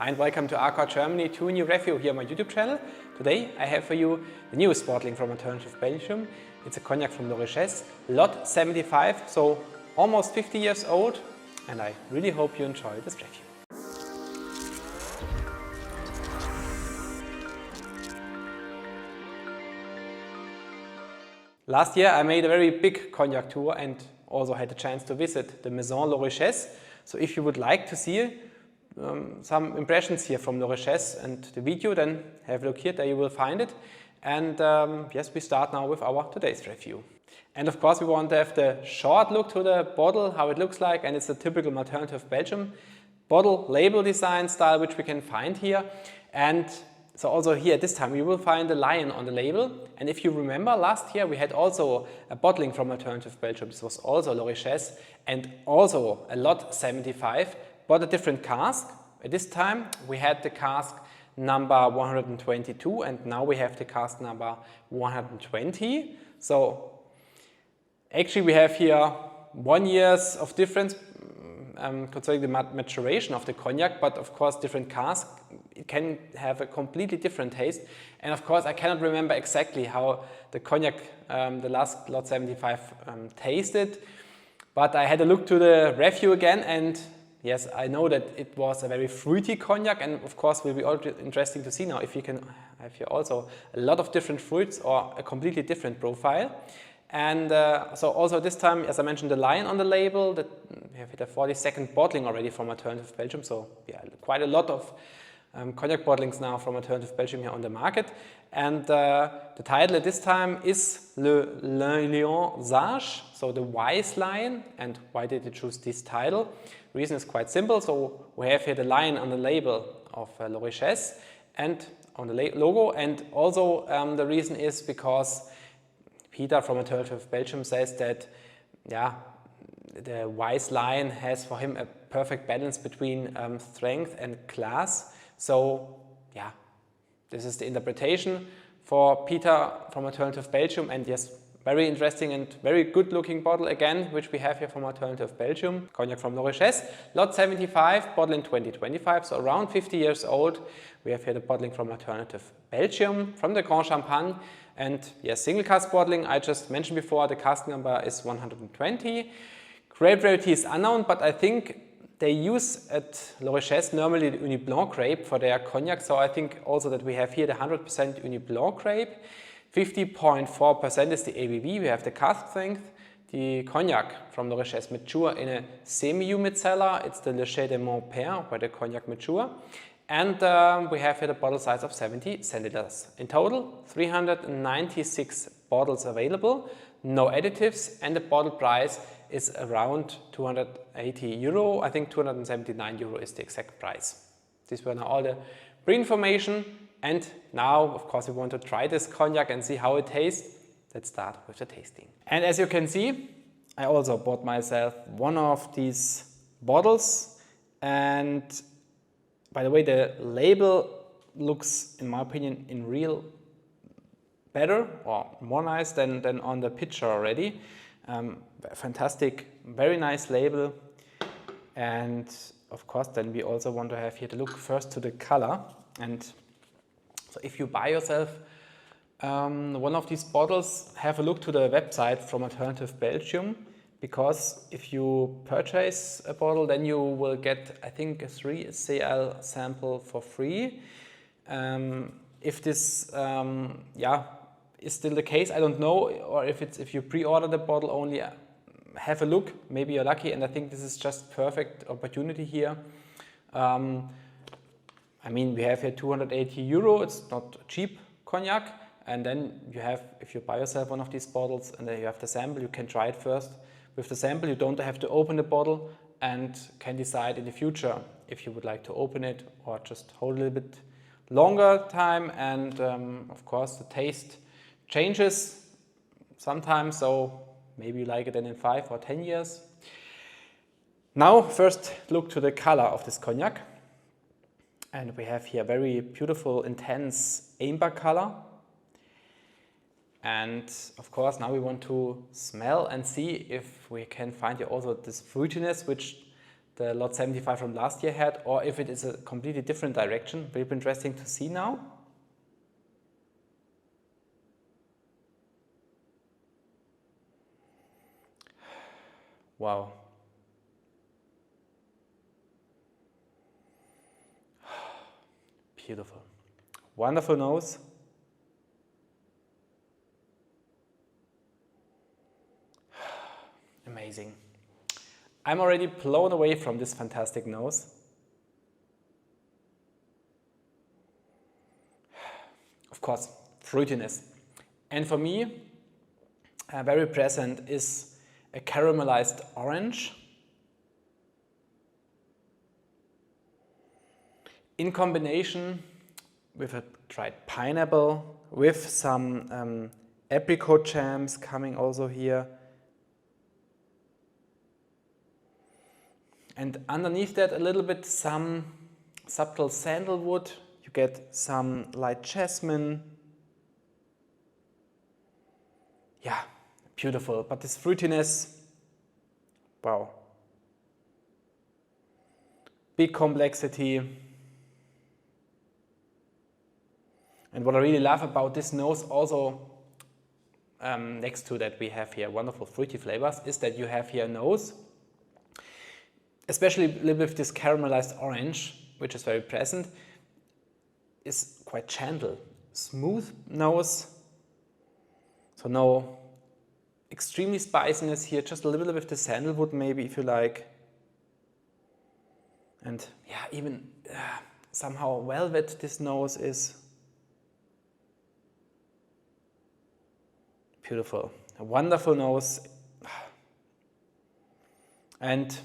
Hi and welcome to ARCORE Germany, to a new review here on my YouTube channel. Today I have for you the newest bottling from Alternative Belgium. It's a cognac from Laurichesse, Lot 75, so almost 50 years old, and I really hope you enjoy this review. Last year I made a very big cognac tour and also had the chance to visit the Maison Laurichesse. So if you would like to see some impressions here from Laurichesse and the video, then have a look here, there you will find it. And yes, we start now with our today's review. And of course we want to have the short look to the bottle, how it looks like, and it's a typical Alternative Belgium bottle label design style which we can find here. And so also here this time you will find a lion on the label. And if you remember, last year we had also a bottling from Alternative Belgium. This was also Laurichesse and also a Lot 75, but a different cask. At this time we had the cask number 122 and now we have the cask number 120. So actually we have here 1 year of difference concerning the maturation of the cognac, but of course different cask, it can have a completely different taste. And of course I cannot remember exactly how the cognac, the last Lot 75 tasted, but I had a look to the review again, and yes, I know that it was a very fruity cognac, and of course will be interesting to see now if you can have here also a lot of different fruits or a completely different profile. And so also this time, as I mentioned, the lion on the label, that we have hit a 42nd bottling already from Alternative Belgium. So yeah, quite a lot of cognac bottlings now from Alternative Belgium here on the market. And the title at this time is Le Lion Sage, so the wise lion. And why did they choose this title? The reason is quite simple. So we have here the lion on the label of Laurichesse and on the logo. And also the reason is because Peter from Alternative Belgium says that, yeah, the wise lion has for him a perfect balance between strength and class. So, yeah, this is the interpretation for Peter from Alternative Belgium. And yes, very interesting and very good looking bottle again, which we have here from Alternative Belgium. Cognac from Laurichesse, Lot 75, bottle in 2025, so around 50 years old. We have here the bottling from Alternative Belgium, from the Grande Champagne. And yes, single cask bottling, I just mentioned before, the cask number is 120. Grape variety is unknown, but I think they use at Laurichesse normally the Uni Blanc grape for their cognac. So I think also that we have here the 100% Uni Blanc grape. 50.4% is the ABV, we have the cask strength. The cognac from Laurichesse mature in a semi-humid cellar. It's the Le Chai de Mon Père, where the cognac mature. And we have here the bottle size of 70 centiliters. In total, 396 bottles available, no additives, and the bottle price is around 280 euro. I think 279 euro is the exact price. These were now all the pre-information. And now, of course, we want to try this cognac and see how it tastes. Let's start with the tasting. And as you can see, I also bought myself one of these bottles. And by the way, the label looks, in my opinion, in real better or more nice than on the picture already. Fantastic, very nice label. And of course, then we also want to have here to look first to the color. And so if you buy yourself one of these bottles, have a look to the website from Alternative Belgium, because if you purchase a bottle, then you will get, I think, a 3cl sample for free. If this yeah, is still the case, I don't know, or if you pre-order the bottle only, have a look, maybe you're lucky, and I think this is just perfect opportunity here. I mean, we have here 280 euro, it's not cheap cognac, and then you have, if you buy yourself one of these bottles and then you have the sample, you can try it first. With the sample, you don't have to open the bottle and can decide in the future if you would like to open it or just hold a little bit longer time. And of course, the taste changes sometimes, so maybe you like it then in 5 or 10 years. Now, first look to the color of this cognac. And we have here very beautiful, intense amber color. And of course, now we want to smell and see if we can find here also this fruitiness, which the lot 75 from last year had, or if it is a completely different direction. Will be interesting to see now. Wow. Beautiful. Wonderful nose. Amazing. I'm already blown away from this fantastic nose. Of course, fruitiness. And for me, very present is a caramelized orange in combination with a dried pineapple, with some apricot jams coming also here. And underneath that a little bit some subtle sandalwood. You get some light jasmine. Yeah, beautiful. But this fruitiness, wow. Big complexity. And what I really love about this nose also, next to that we have here wonderful fruity flavors, is that you have here a nose, especially with this caramelized orange, which is very present, is quite gentle, smooth nose. So no extremely spiciness here, just a little bit with the sandalwood maybe if you like. And yeah, even somehow velvet this nose is. Beautiful, a wonderful nose. And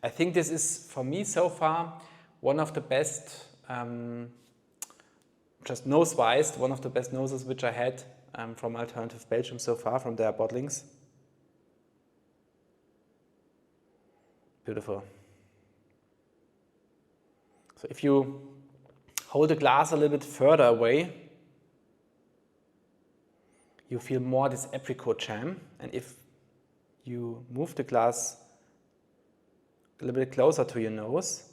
I think this is, for me so far, one of the best, just nose-wise, one of the best noses which I had from Alternative Belgium so far, from their bottlings. Beautiful. So if you hold the glass a little bit further away, you feel more this apricot jam, and if you move the glass a little bit closer to your nose,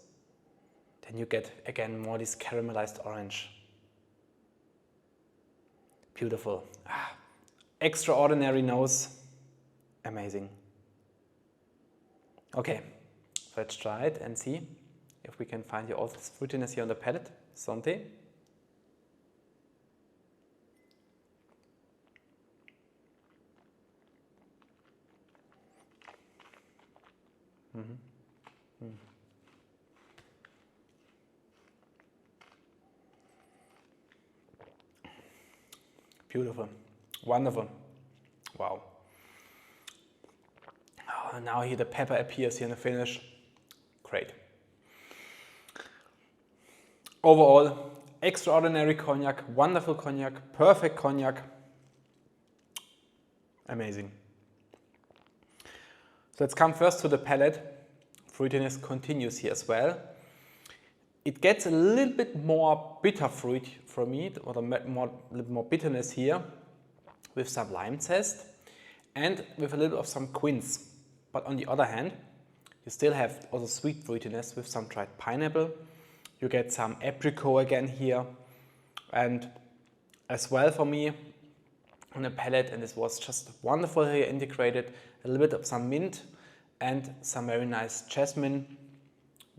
then you get again more this caramelized orange. Beautiful. Extraordinary nose. Amazing. Okay, so let's try it and see if we can find here also this fruitiness here on the palate. Santé. Beautiful, wonderful, wow. Oh, now here the pepper appears here in the finish, great. Overall, extraordinary cognac, wonderful cognac, perfect cognac, amazing. So let's come first to the palate. Fruitiness continues here as well. It gets a little bit more bitter fruit for me, or a little more bitterness here, with some lime zest and with a little of some quince. But on the other hand, you still have also sweet fruitiness with some dried pineapple. You get some apricot again here, and as well for me on the palate, and this was just wonderful here integrated, a little bit of some mint and some very nice jasmine.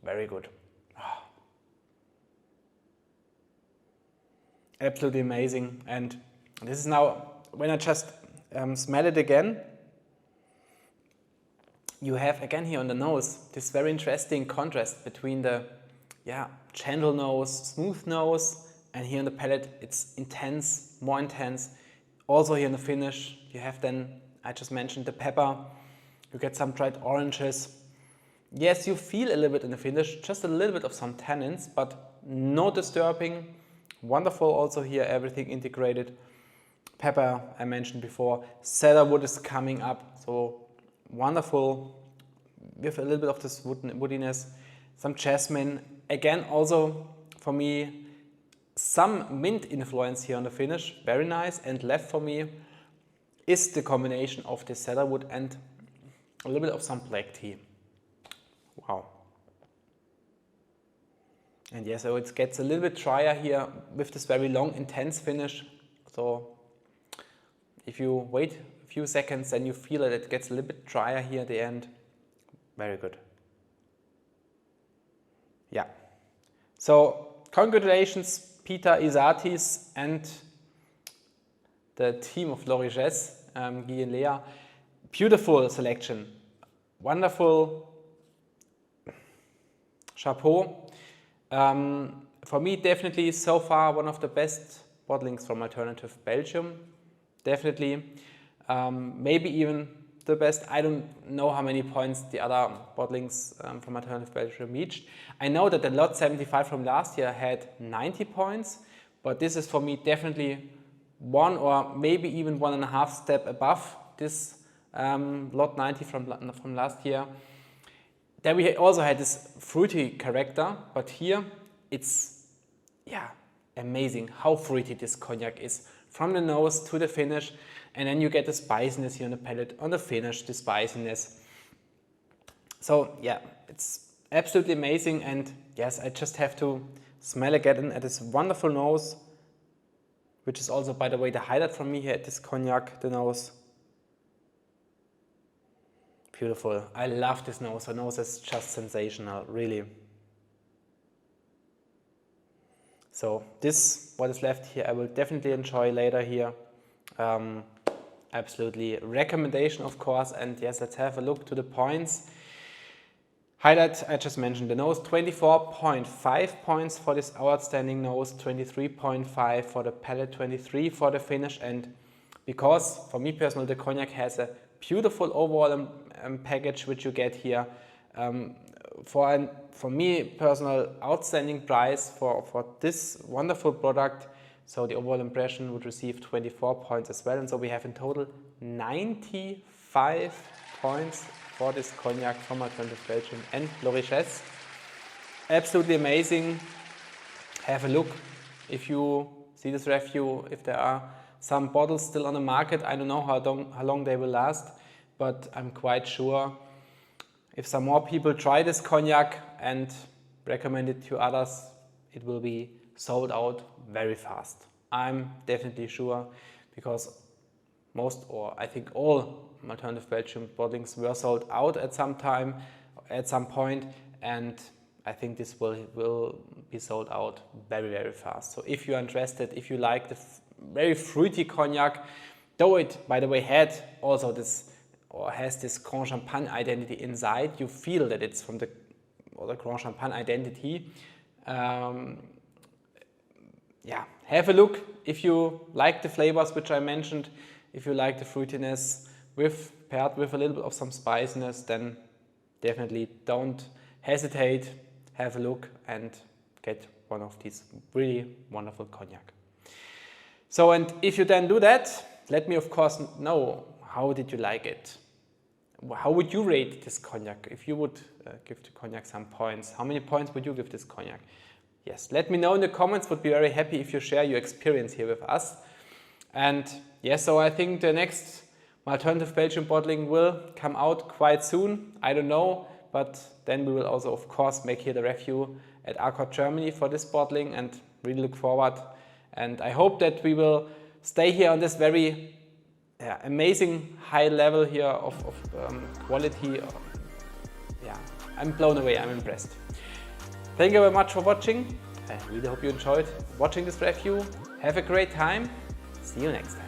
Very good. Absolutely amazing. And this is now, when I just smell it again, you have again here on the nose this very interesting contrast between the gentle nose, smooth nose, and here on the palate it's intense, more intense. Also here in the finish you have then, I just mentioned the pepper, you get some dried oranges. Yes, you feel a little bit in the finish, just a little bit of some tannins, but no disturbing. Wonderful also here, everything integrated. Pepper, I mentioned before. Cedarwood is coming up, so wonderful. With a little bit of this woodiness. Some jasmine. Again, also for me, some mint influence here on the finish. Very nice. And left for me is the combination of the cedarwood and a little bit of some black tea. And yeah, so it gets a little bit drier here with this very long, intense finish. So if you wait a few seconds, then you feel that it gets a little bit drier here at the end. Very good. Yeah. So congratulations, Peter Isatis and the team of Laurichesse, Guy and Lea. Beautiful selection. Wonderful. Chapeau. For me, definitely so far one of the best bottlings from Alternative Belgium. Definitely. Maybe even the best. I don't know how many points the other bottlings from Alternative Belgium reached. I know that the Lot 75 from last year had 90 points, but this is for me definitely one or maybe even 1.5 step above this Lot 90 from last year. Then we also had this fruity character, but here it's, yeah, amazing how fruity this cognac is. From the nose to the finish, and then you get the spiciness here on the palate, on the finish, the spiciness. So yeah, it's absolutely amazing, and yes, I just have to smell again at this wonderful nose, which is also, by the way, the highlight from me here at this cognac, the nose. Beautiful. I love this nose. The nose is just sensational, really. So this, what is left here, I will definitely enjoy later here. Absolutely recommendation, of course. And yes, let's have a look to the points. Highlight, I just mentioned the nose, 24.5 points for this outstanding nose, 23.5 for the palate, 23 for the finish. And because, for me personally, the cognac has a beautiful overall package which you get here. For me personal, outstanding price for this wonderful product. So the overall impression would receive 24 points as well. And so we have in total 95 points for this cognac from Alternative Belgium and Laurichesse. Absolutely amazing. Have a look if you see this review, if there are some bottles still on the market. I don't know how long they will last, but I'm quite sure if some more people try this cognac and recommend it to others, it will be sold out very fast. I'm definitely sure, because most, or I think all Alternative Belgium bottlings were sold out at some time, at some point, and I think this will be sold out very, very fast. So if you're interested, if you like the very fruity cognac, though it, by the way, had also this, or has this Grande Champagne identity inside, you feel that it's from the Grande Champagne identity. Yeah, have a look if you like the flavors which I mentioned, if you like the fruitiness paired with a little bit of some spiciness, then definitely don't hesitate, have a look and get one of these really wonderful cognac. So, and if you then do that, let me of course know, how did you like it? How would you rate this cognac? If you would give the cognac some points, how many points would you give this cognac? Yes, let me know in the comments. Would be very happy if you share your experience here with us. And yes, so I think the next Alternative Belgium bottling will come out quite soon. I don't know, but then we will also, of course, make here the review at ARCOREgermany for this bottling, and really look forward. And I hope that we will stay here on this very amazing high level here of quality. Yeah, I'm blown away, I'm impressed. Thank you very much for watching. I really hope you enjoyed watching this review. Have a great time. See you next time.